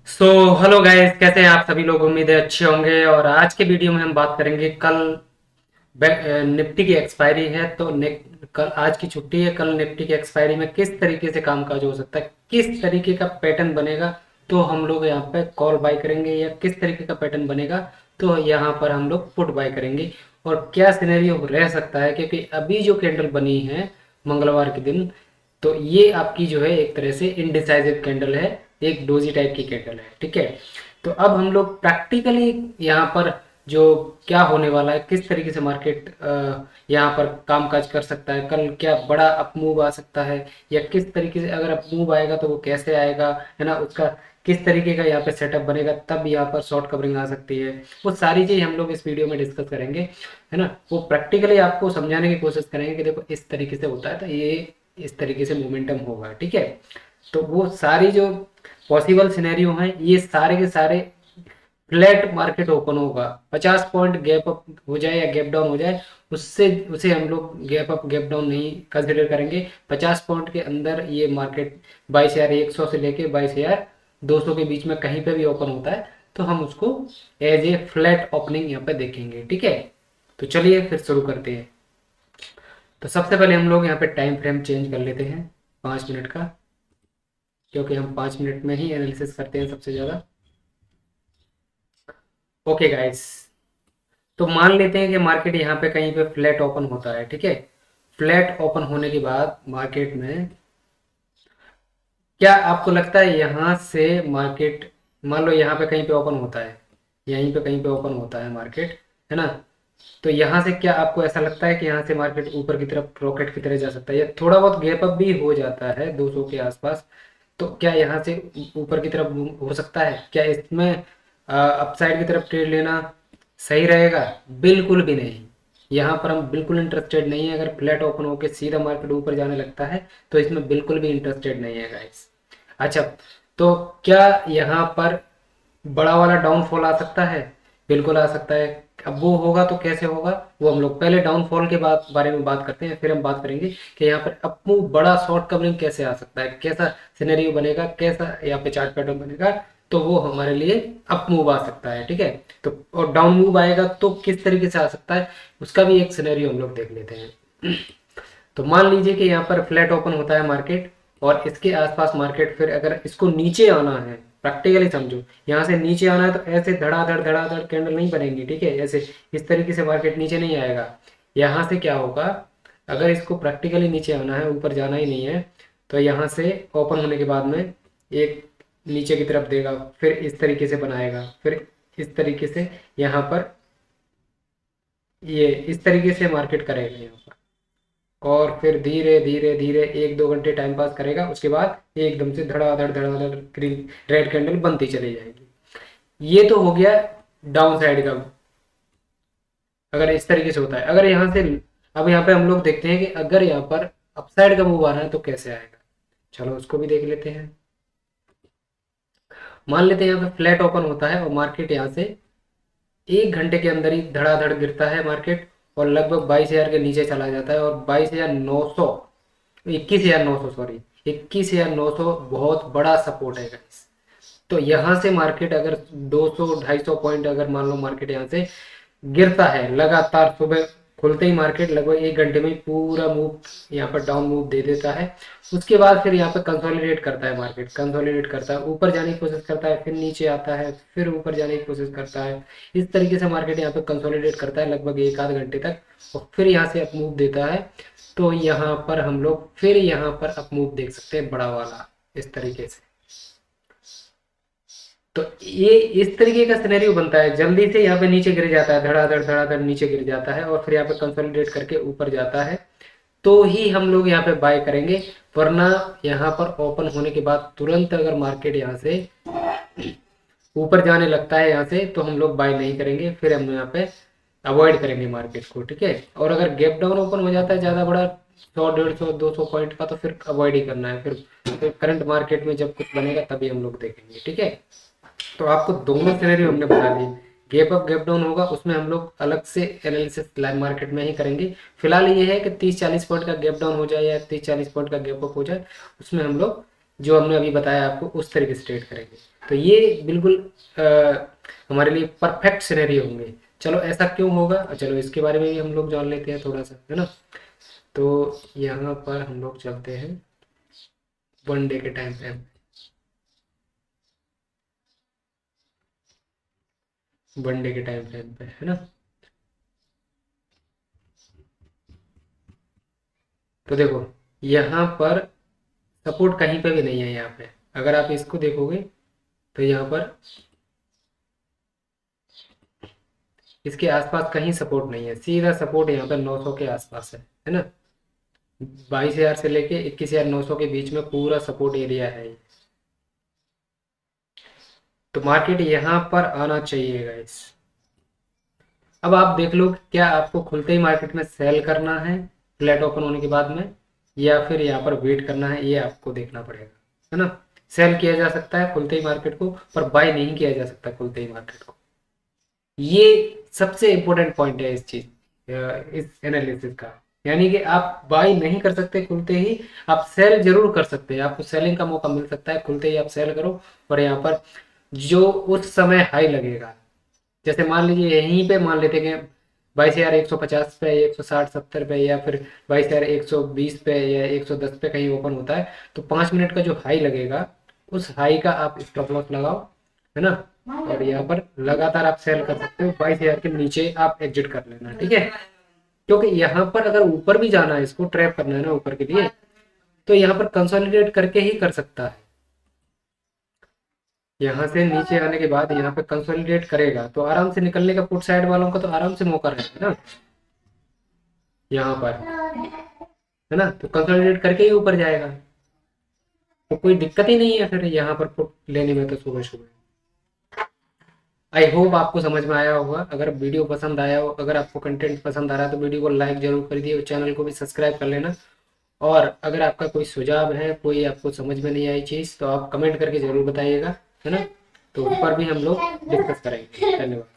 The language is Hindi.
सो हेलो गाइस, कैसे हैं आप सभी लोग। उम्मीद है अच्छे होंगे। और आज के वीडियो में हम बात करेंगे कल निफ्टी की एक्सपायरी है। तो कल आज की छुट्टी है, कल निफ्टी की एक्सपायरी में किस तरीके से कामकाज हो सकता है, किस तरीके का पैटर्न बनेगा, तो हम लोग यहाँ पे कॉल बाय करेंगे, या किस तरीके का पैटर्न बनेगा तो यहाँ पर हम लोग पुट बाय करेंगे। और क्या सिनेरियो रह सकता है, क्योंकि अभी जो कैंडल बनी है मंगलवार के दिन, तो ये आपकी जो है एक तरह से इनडिसाइसिव कैंडल है, एक डोजी टाइप की कैंडल है। ठीक है, तो अब हम लोग प्रैक्टिकली यहाँ पर जो क्या होने वाला है, किस तरीके से मार्केट यहाँ पर कामकाज कर सकता है, कल क्या बड़ा अप मूव आ सकता है, या किस तरीके से अगर अप मूव आएगा तो वो कैसे आएगा, है ना, उसका किस तरीके का यहाँ पे सेटअप बनेगा, तब यहाँ पर शॉर्ट कवरिंग आ सकती है। वो सारी चीज़ हम लोग इस वीडियो में डिस्कस करेंगे, है ना। वो प्रैक्टिकली आपको समझाने की कोशिश करेंगे कि देखो इस तरीके से होता है तो ये इस तरीके से मोमेंटम होगा। ठीक है, तो वो सारी जो पॉसिबल सिनेरियो हैं, ये सारे के सारे फ्लैट मार्केट ओपन होगा, 50 पॉइंट गैप अप हो जाए या गैप डाउन हो जाए, उससे उसे हम लोग गैप अप गैप डाउन नहीं कंसिडर करेंगे। 50 पॉइंट के अंदर ये मार्केट 22,100 से लेके 22,200 के बीच में कहीं पे भी ओपन होता है तो हम उसको एज ए फ्लैट ओपनिंग यहाँ पे देखेंगे। ठीक है, तो चलिए फिर शुरू करते हैं। तो सबसे पहले हम लोग यहाँ पे टाइम फ्रेम चेंज कर लेते हैं 5 मिनट का, क्योंकि हम 5 मिनट में ही एनालिसिस करते हैं सबसे ज़्यादा। ओके गाइस, तो मान लेते हैं कि मार्केट यहाँ पे कहीं पे फ्लैट ओपन होता है। ठीक है, फ्लैट ओपन होने के बाद मार्केट में क्या आपको लगता है यहाँ से मार्केट, मान लो यहाँ पे कहीं पे ओपन होता है, यहीं पे कहीं पे ओपन होता है मार्केट, है ना, तो यहाँ से क्या आपको ऐसा लगता है कि यहाँ से मार्केट ऊपर की तरफ रॉकेट की तरह जा सकता है, या थोड़ा बहुत गैप अप भी हो जाता है 200 के आसपास, तो क्या यहाँ से ऊपर की तरफ हो सकता है? क्या इसमें अपसाइड की तरफ ट्रेड लेना सही रहेगा? बिल्कुल भी नहीं। यहाँ पर हम बिल्कुल इंटरेस्टेड नहीं है। अगर फ्लैट ओपन होकर सीधा मार्केट ऊपर जाने लगता है तो इसमें बिल्कुल भी इंटरेस्टेड नहीं है गाइस। अच्छा, तो क्या यहाँ पर बड़ा वाला डाउनफॉल आ सकता है? बिल्कुल आ सकता है। अब वो होगा तो कैसे होगा, वो हम लोग पहले डाउनफॉल के बारे में बात करते हैं, फिर हम बात करेंगे कि यहाँ पर अप मूव बड़ा शॉर्ट कवरिंग कैसे आ सकता है, कैसा सिनेरियो बनेगा, कैसा यहाँ पे चार्ट पैटर्न बनेगा, तो वो हमारे लिए अप मूव आ सकता है। ठीक है, तो और डाउन मूव आएगा तो किस तरीके से आ सकता है, उसका भी एक सिनेरियो हम लोग देख लेते हैं। तो मान लीजिए कि यहाँ पर फ्लैट ओपन होता है मार्केट, और इसके आसपास मार्केट फिर अगर इसको नीचे आना है, प्रैक्टिकली समझो, यहाँ से नीचे आना है तो ऐसे धड़ाधड़ कैंडल नहीं बनेंगी। ठीक है, ऐसे इस तरीके से मार्केट नीचे नहीं आएगा। यहाँ से क्या होगा, अगर इसको प्रैक्टिकली नीचे आना है, ऊपर जाना ही नहीं है, तो यहाँ से ओपन होने के बाद में एक नीचे की तरफ देगा, फिर इस तरीके से बनाएगा, फिर इस तरीके से यहाँ पर ये इस तरीके से मार्केट करेगा यहाँ पर, और फिर धीरे धीरे धीरे 1-2 घंटे टाइम पास करेगा, उसके बाद एकदम से धड़ाधड़ ग्रीन रेड कैंडल बनती चली जाएगी। ये तो हो गया डाउन साइड का, अगर इस तरीके से होता है। अगर यहाँ से अब यहाँ पे हम लोग देखते हैं कि अगर यहाँ पर अपसाइड का मूव आ रहा है तो कैसे आएगा, चलो उसको भी देख लेते हैं। मान लेते हैं यहाँ पे फ्लैट ओपन होता है और मार्केट यहाँ से 1 घंटे के अंदर ही धड़ाधड़ गिरता है मार्केट, और लगभग 22,000 के नीचे चला जाता है, और 22,900, 21,900, सॉरी, 21,900 बहुत बड़ा सपोर्ट है गाइस। तो यहाँ से मार्केट अगर 200-250 पॉइंट अगर मान लो मार्केट यहाँ से गिरता है लगातार, सुबह खुलते ही मार्केट लगभग 1 घंटे में पूरा मूव यहाँ पर डाउन मूव दे देता है। उसके बाद फिर यहाँ पर कंसोलिडेट करता है, मार्केट कंसोलिडेट करता है, ऊपर जाने की कोशिश करता है, फिर नीचे आता है, फिर ऊपर जाने की कोशिश करता है। इस तरीके से मार्केट यहाँ पे कंसोलिडेट करता है लगभग 1 आध घंटे तक, और फिर यहाँ से अप मूव देता है। तो यहाँ पर हम लोग फिर यहाँ पर अप मूव देख सकते हैं बड़ा वाला, इस तरीके से। तो ये इस तरीके का सिनेरियो बनता है, जल्दी से यहाँ पे नीचे गिर जाता है, धड़ाधड़ नीचे गिर जाता है, और फिर यहाँ पे कंसोलिडेट करके ऊपर जाता है, तो ही हम लोग यहाँ पे बाय करेंगे। वरना यहाँ पर ओपन होने के बाद तुरंत अगर मार्केट यहाँ से ऊपर जाने लगता है यहाँ से, तो हम लोग बाय नहीं करेंगे, फिर हम यहाँ पे अवॉइड करेंगे मार्केट को। ठीक है, और अगर गैप डाउन ओपन हो जाता है ज़्यादा बड़ा 100, 150, 200 पॉइंट का, तो फिर अवॉइड ही करना है। फिर करंट मार्केट में जब कुछ बनेगा तभी हम लोग देखेंगे। ठीक है, तो आपको दोनों सिनेरियो हमने बता दिए। गैप अप गैप डाउन होगा, उसमें हम लोग अलग से एनालिसिस लाइव मार्केट में ही करेंगे। फिलहाल ये है कि 30-40 पॉइंट का गैप डाउन हो जाए या 30-40 पॉइंट का गैप अप हो जाए, उसमें हम लोग जो हमने अभी बताया आपको उस तरीके से ट्रेड करेंगे। तो ये बिल्कुल हमारे लिए परफेक्ट सिनेरियो होंगे। चलो ऐसा क्यों होगा, चलो इसके बारे में भी हम लोग जान लेते हैं थोड़ा सा, है ना। तो यहाँ पर हम लोग चलते हैं 1 डे के टाइम फ्रेम, 1 डे के टाइम फ्रेम पे, है ना। तो देखो यहाँ पर सपोर्ट कहीं पे भी नहीं है। यहाँ पे अगर आप इसको देखोगे तो यहाँ पर इसके आसपास कहीं सपोर्ट नहीं है, सीधा सपोर्ट यहाँ पे 900 के आसपास है ना। 22,000 से लेके 21,900 के बीच में पूरा सपोर्ट एरिया है ये। तो मार्केट यहाँ पर आना चाहिए गाइस। अब आप देख लो क्या आपको खुलते ही मार्केट में सेल करना है फ्लैट ओपन होने के बाद में, या फिर यहाँ पर वेट करना है, ये आपको देखना पड़ेगा, है ना। सेल किया जा सकता है खुलते ही मार्केट को, पर बाय नहीं किया जा सकता खुलते ही मार्केट को। ये सबसे इंपॉर्टेंट पॉइंट है इस चीज इस एनालिसिस का। यानी कि आप बाय नहीं कर सकते खुलते ही, आप सेल जरूर कर सकते हैं, आपको सेलिंग का मौका मिल सकता है, खुलते ही आप सेल करो। और यहाँ पर जो उस समय हाई लगेगा, जैसे मान लीजिए यहीं पे मान लेते हैं 22,150 पे, 160-170 पे, या फिर 22,120 पे या 110 पे कहीं ओपन होता है, तो 5 मिनट का जो हाई लगेगा उस हाई का आप स्टॉप लॉस लगाओ, है ना। और यहाँ पर लगातार आप सेल कर सकते हो, 22,000 के नीचे आप एग्जिट कर लेना, ठीक है। क्योंकि यहाँ पर अगर ऊपर भी जाना है, इसको ट्रैप करना है ना ऊपर के लिए, तो यहाँ पर कंसोलिडेट करके ही कर सकता है। यहाँ से नीचे आने के बाद यहाँ पे कंसोलिडेट करेगा तो आराम से निकलने का, पुट साइड वालों का तो आराम से मौका रहेगा ना यहाँ पर, है ना। तो कंसोलिडेट करके ही ऊपर जाएगा, तो कोई दिक्कत ही नहीं है फिर यहाँ पर पुट लेने में। तो सुबह सुबह आई होप आपको समझ में आया होगा। अगर वीडियो पसंद आया हो, अगर आपको कंटेंट पसंद आ रहा है, तो वीडियो को लाइक जरूर कर दिए और चैनल को भी सब्सक्राइब कर लेना। और अगर आपका कोई सुझाव है, कोई आपको समझ में नहीं आई चीज़, तो आप कमेंट करके जरूर बताइएगा, है ना। तो उस पर भी हम लोग डिस्कस करेंगे। धन्यवाद।